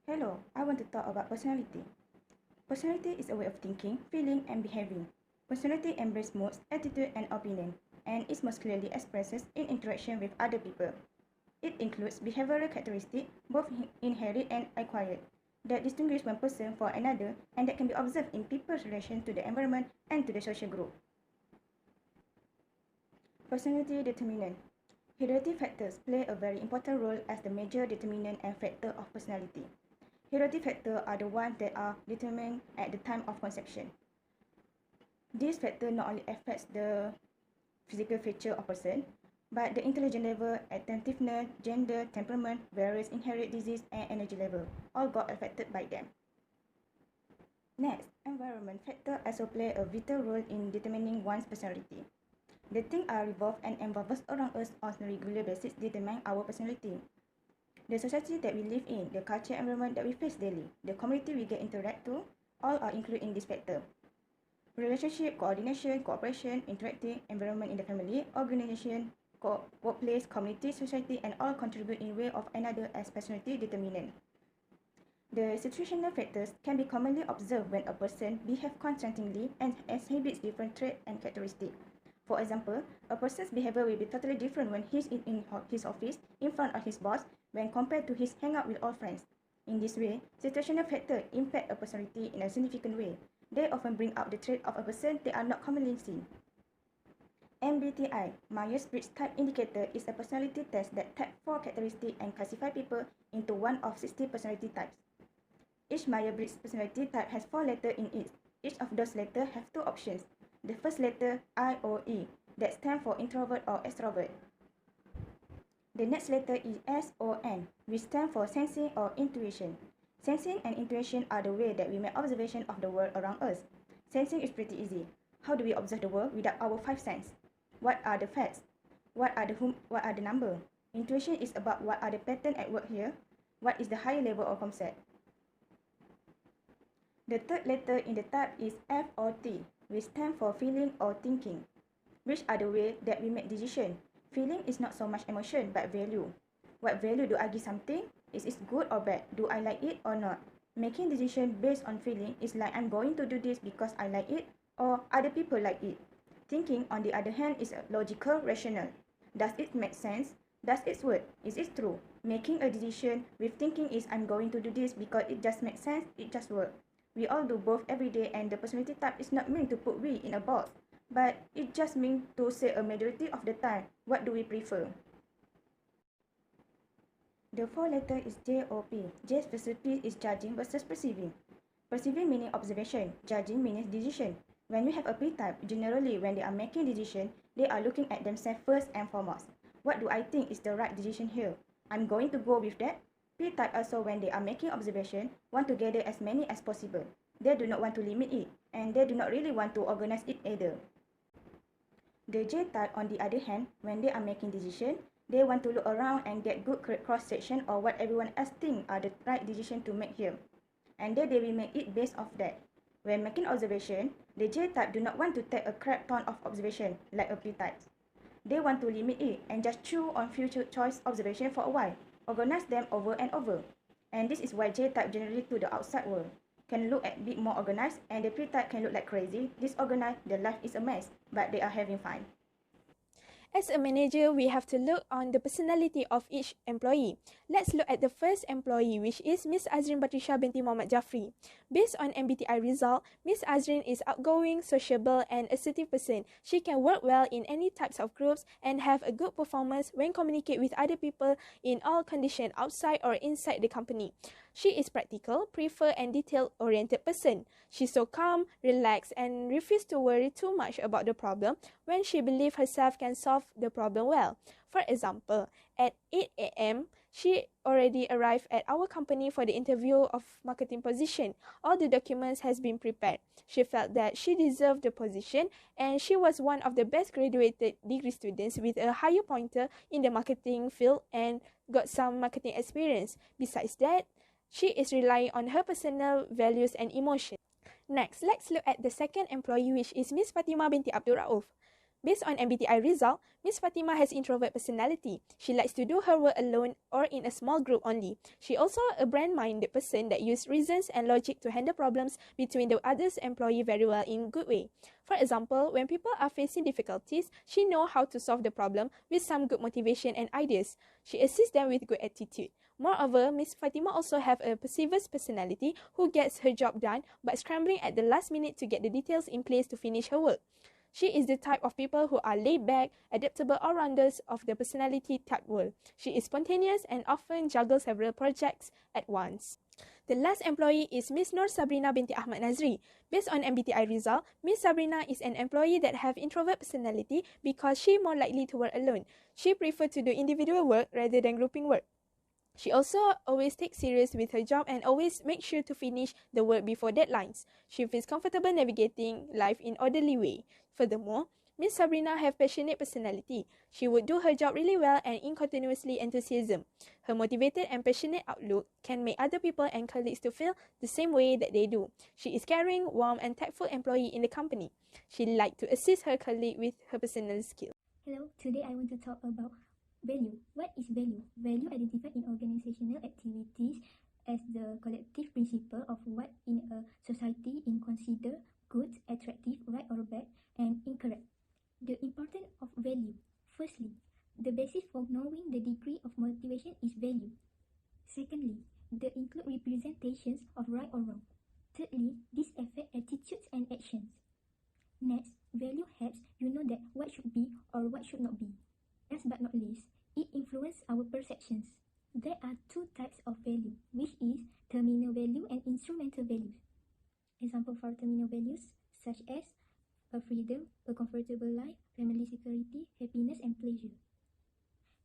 Hello, I want to talk about personality. Personality is a way of thinking, feeling, and behaving. Personality embraces moods, attitude, and opinion, and is most clearly expressed in interaction with other people. It includes behavioral characteristics, both inherent and acquired, that distinguish one person from another and that can be observed in people's relation to the environment and to the social group. Personality determinant. Hereditary factors play a very important role as the major determinant and factor of personality. Hereditary factors are the ones that are determined at the time of conception. These factors not only affects the physical feature of person, but the intelligence level, attentiveness, gender, temperament, various inherent disease, and energy level all got affected by them. Next, environment factors also play a vital role in determining one's personality. The things are revolve and involve around us on a regular basis determine our personality. The society that we live in, the culture environment that we face daily, the community we get interact to, all are included in this factor. Relationship, coordination, cooperation, interacting, environment in the family, organization, workplace, community, society, and all contribute in way of another as personality determinant. The situational factors can be commonly observed when a person behaves constantly and exhibits different traits and characteristics. For example, a person's behavior will be totally different when he's in his office, in front of his boss, when compared to his hangout with all friends. In this way, situational factors impact a personality in a significant way. They often bring out the trait of a person they are not commonly seen. MBTI, Myers-Briggs Type Indicator, is a personality test that taps 4 characteristics and classifies people into one of 60 personality types. Each Myers-Briggs personality type has 4 letters in it. Each of those letters have 2 options. The first letter, I or E, that stands for introvert or extrovert. The next letter is S or N, which stands for sensing or intuition. Sensing and intuition are the way that we make observation of the world around us. Sensing is pretty easy. How do we observe the world without our 5 senses? What are the facts? What are the numbers? Intuition is about what are the patterns at work here? What is the higher level of concept? The third letter in the type is F or T, which stands for feeling or thinking, which are the way that we make decisions. Feeling is not so much emotion but value. What value do I give something? Is it good or bad? Do I like it or not? Making decisions based on feeling is like I'm going to do this because I like it or other people like it. Thinking, on the other hand, is logical, rational. Does it make sense? Does it work? Is it true? Making a decision with thinking is I'm going to do this because it just makes sense, it just works. We all do both every day, and the personality type is not meant to put we in a box, but it just means to say a majority of the time, what do we prefer? The 4 letter is J or P. J versus P is judging versus perceiving. Perceiving meaning observation, judging meaning decision. When you have a P type, generally when they are making decision, they are looking at themselves first and foremost. What do I think is the right decision here? I'm going to go with that. P type also, when they are making observation, want to gather as many as possible. They do not want to limit it, and they do not really want to organize it either. The J type, on the other hand, when they are making decision, they want to look around and get good cross-section or what everyone else think are the right decision to make here. And then they will make it based off that. When making observation, the J type do not want to take a crap ton of observation like a P type. They want to limit it and just chew on future choice observation for a while. Organize them over and over. And this is why J type generally to the outside world can look a bit more organized, and the P type can look like crazy, disorganized, their life is a mess, but they are having fun. As a manager, we have to look on the personality of each employee. Let's look at the first employee, which is Miss Azrin Batrisyia binti Muhammad Jafri. Based on MBTI result, Miss Azrin is outgoing, sociable, and assertive person. She can work well in any types of groups and have a good performance when communicate with other people in all conditions outside or inside the company. She is practical, prefer and detail-oriented person. She's so calm, relaxed, and refuse to worry too much about the problem when she believes herself can solve the problem well. For example, at 8 a.m., she already arrived at our company for the interview of marketing position. All the documents has been prepared. She felt that she deserved the position, and she was one of the best graduated degree students with a higher pointer in the marketing field and got some marketing experience. Besides that, she is relying on her personal values and emotions. Next, let's look at the second employee, which is Miss Fatimah binti Abdul Raof. Based on MBTI result, Miss Fatimah has introvert personality. She likes to do her work alone or in a small group only. She also a brand-minded person that uses reasons and logic to handle problems between the others employee very well in good way. For example, when people are facing difficulties, she knows how to solve the problem with some good motivation and ideas. She assists them with good attitude. Moreover, Miss Fatimah also have a perseverance personality who gets her job done but scrambling at the last minute to get the details in place to finish her work. She is the type of people who are laid-back, adaptable all-rounders of the personality type world. She is spontaneous and often juggles several projects at once. The last employee is Miss Nur Sabrina binti Ahmad Nazri. Based on MBTI result, Miss Sabrina is an employee that have introvert personality because she more likely to work alone. She prefers to do individual work rather than grouping work. She also always takes serious with her job and always makes sure to finish the work before deadlines. She feels comfortable navigating life in orderly way. Furthermore, Miss Sabrina have passionate personality. She would do her job really well and in continuously enthusiasm. Her motivated and passionate outlook can make other people and colleagues to feel the same way that they do. She is caring, warm and tactful employee in the company. She likes to assist her colleague with her personal skills. Hello, today I want to talk about value. What is value? Value identified in organizational activities as the collective principle of what in a society is considered good, attractive, right or bad, and incorrect. The importance of value. Firstly, the basis for knowing the degree of motivation is value. Secondly, they include representations of right or wrong. Thirdly, these affect attitudes and actions. Next, value helps you know that what should be or what should not be. Last but not least, it influences our perceptions. There are two types of value, which is terminal value and instrumental values. Example for terminal values such as a freedom, a comfortable life, family security, happiness and pleasure.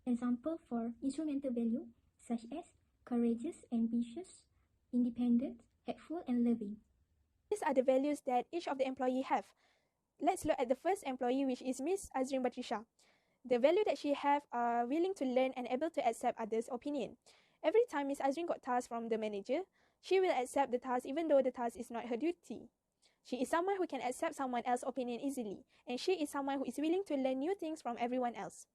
Example for instrumental value such as courageous, ambitious, independent, helpful and loving. These are the values that each of the employee have. Let's look at the first employee, which is Miss Azrin Batrisyia. The value that she have are willing to learn and able to accept others' opinion. Every time Miss Azrin got tasks from the manager, she will accept the task even though the task is not her duty. She is someone who can accept someone else's opinion easily, and she is someone who is willing to learn new things from everyone else.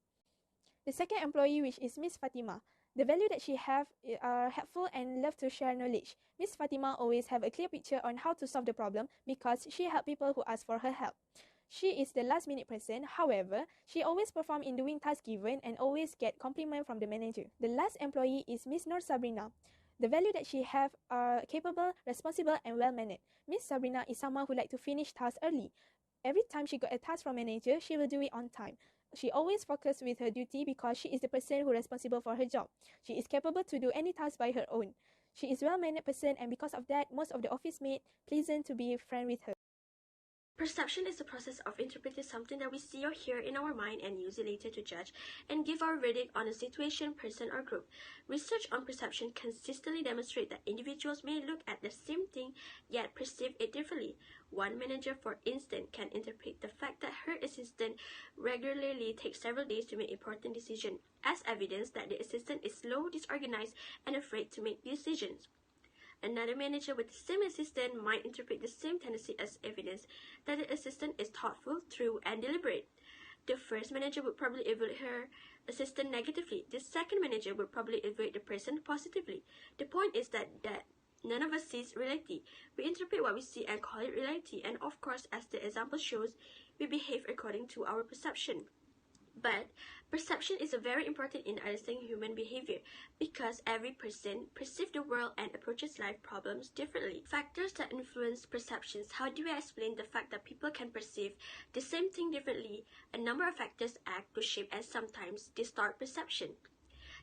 The second employee, which is Miss Fatimah. The value that she have are helpful and love to share knowledge. Miss Fatimah always have a clear picture on how to solve the problem because she help people who ask for her help. She is the last minute person, however, she always perform in doing tasks given and always get compliment from the manager. The last employee is Miss Nur Sabrina. The value that she have are capable, responsible and well-mannered. Miss Sabrina is someone who like to finish tasks early. Every time she got a task from manager, she will do it on time. She always focuses with her duty because she is the person who is responsible for her job. She is capable to do any task by her own. She is well-mannered person and because of that, most of the office mates pleasant to be a friend with her. Perception is the process of interpreting something that we see or hear in our mind and use it later to judge and give our verdict on a situation, person, or group. Research on perception consistently demonstrates that individuals may look at the same thing yet perceive it differently. One manager, for instance, can interpret the fact that her assistant regularly takes several days to make important decisions as evidence that the assistant is slow, disorganized, and afraid to make decisions. Another manager with the same assistant might interpret the same tendency as evidence that the assistant is thoughtful, true, and deliberate. The first manager would probably evaluate her assistant negatively. The second manager would probably evaluate the person positively. The point is that none of us sees reality. We interpret what we see and call it reality, and of course, as the example shows, we behave according to our perception. But perception is very important in understanding human behavior because every person perceives the world and approaches life problems differently. Factors that influence perceptions. How do we explain the fact that people can perceive the same thing differently? A number of factors act to shape and sometimes distort perception.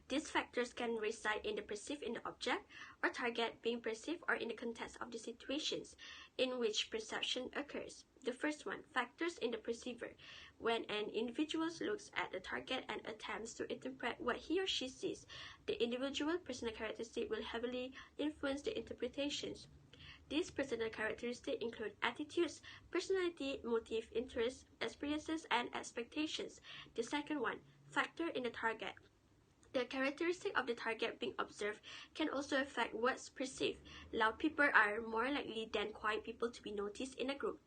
These factors can reside in the perceived in the object or target being perceived or in the context of the situations in which perception occurs. The first one, factors in the perceiver. When an individual looks at the target and attempts to interpret what he or she sees, the individual personal characteristics will heavily influence the interpretations. These personal characteristics include attitudes, personality, motive, interests, experiences, and expectations. The second one, factor in the target. The characteristic of the target being observed can also affect what's perceived. Loud people are more likely than quiet people to be noticed in a group.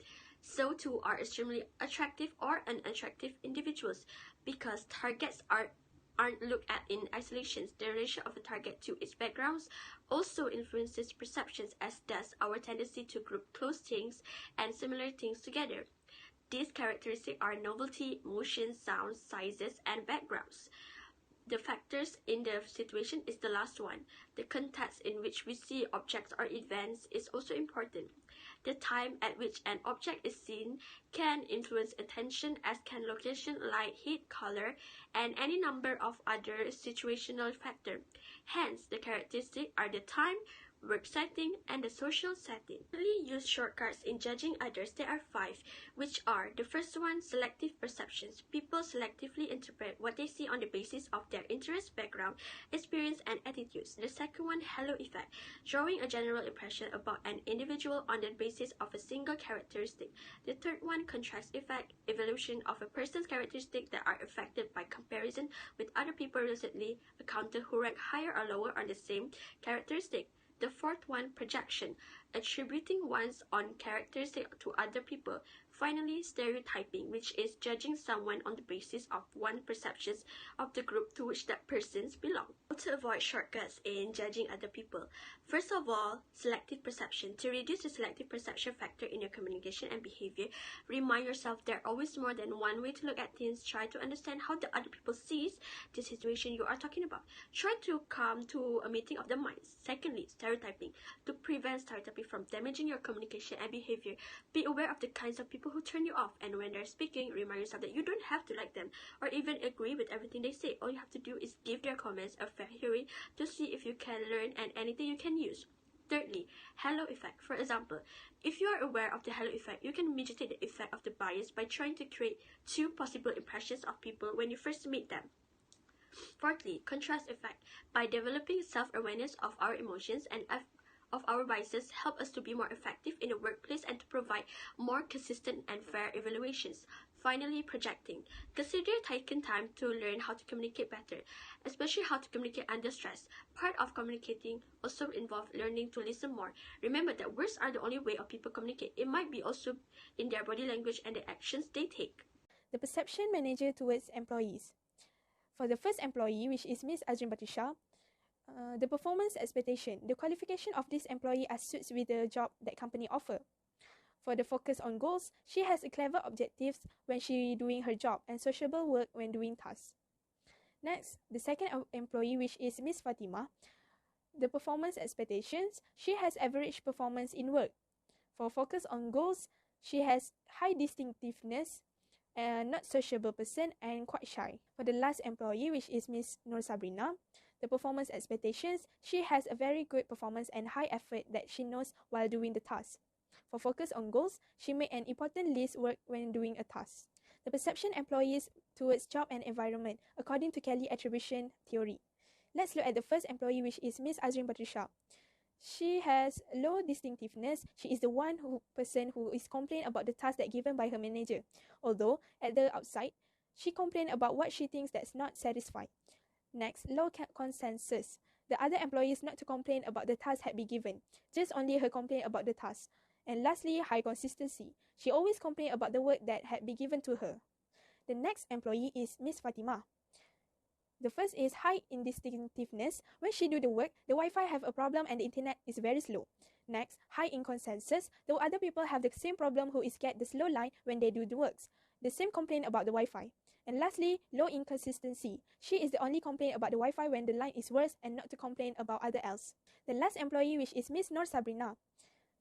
So too are extremely attractive or unattractive individuals, because targets aren't looked at in isolation. The relation of a target to its backgrounds also influences perceptions, as does our tendency to group close things and similar things together. These characteristics are novelty, motion, sounds, sizes, and backgrounds. The factors in the situation is the last one. The context in which we see objects or events is also important. The time at which an object is seen can influence attention, as can location, light, heat, color, and any number of other situational factors. Hence, the characteristics are the time, work setting, and the social setting. Commonly used shortcuts in judging others, there are 5, which are: the first one, selective perceptions. People selectively interpret what they see on the basis of their interest, background, experience, and attitudes. The second one, halo effect, drawing a general impression about an individual on the basis of a single characteristic. The third one, contrast effect, evaluation of a person's characteristics that are affected by comparison with other people relatively accounted who rank higher or lower on the same characteristic. The fourth one, projection, attributing one's own characteristics to other people. Finally, stereotyping, which is judging someone on the basis of one's perceptions of the group to which that person belongs. How to avoid shortcuts in judging other people? First of all, selective perception. To reduce the selective perception factor in your communication and behavior, remind yourself there are always more than one way to look at things. Try to understand how the other people sees the situation you are talking about. Try to come to a meeting of the minds. Secondly, stereotyping. To prevent stereotyping from damaging your communication and behavior, be aware of the kinds of people who turn you off, and when they're speaking, remind yourself that you don't have to like them or even agree with everything they say. All you have to do is give their comments a fair hearing to see if you can learn and anything you can use. Thirdly, halo effect. For example, if you are aware of the halo effect, you can mitigate the effect of the bias by trying to create 2 possible impressions of people when you first meet them. Fourthly, contrast effect. By developing self-awareness of our emotions and of our biases, help us to be more effective in the workplace and to provide more consistent and fair evaluations. Finally, projecting. Consider taking time to learn how to communicate better, especially how to communicate under stress. Part of communicating also involves learning to listen more. Remember that words are the only way of people communicate. It might be also in their body language and the actions they take. The perception manager towards employees. For the first employee, which is Miss Azrin Batrisyia, the performance expectation. The qualification of this employee are suits with the job that company offer. For the focus on goals, she has a clever objectives when she doing her job and sociable work when doing tasks. Next, the second employee, which is Miss Fatimah. The performance expectations, she has average performance in work. For focus on goals, she has high distinctiveness, not sociable person, and quite shy. For the last employee, which is Miss Sabrina, the performance expectations, she has a very good performance and high effort that she knows while doing the task. For focus on goals, she made an important list work when doing a task. The perception employees towards job and environment according to Kelly attribution theory. Let's look at the first employee, which is Miss Azrin Batrisyia. She has low distinctiveness. She is the person who is complain about the task that given by her manager. Although at the outside, she complain about what she thinks that's not satisfied. Next, low consensus. The other employees not to complain about the task had been given, just only her complain about the task. And lastly, high consistency. She always complain about the work that had been given to her. The next employee is Miss Fatimah. The first is high indistinctiveness. When she do the work, the Wi-Fi have a problem and the internet is very slow. Next, high inconsensus. Though other people have the same problem who is get the slow line when they do the works. The same complaint about the Wi-Fi. And lastly, low inconsistency. She is the only complaint about the Wi-Fi when the line is worse and not to complain about other else. The last employee, which is Miss Sabrina.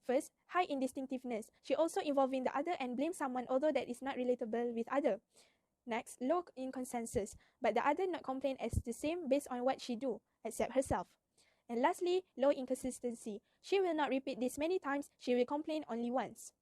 First, high indistinctiveness. She also involving the other and blame someone although that is not relatable with other. Next, low in consensus, but the other not complain as the same based on what she do, except herself. And lastly, low inconsistency. She will not repeat this many times, she will complain only once.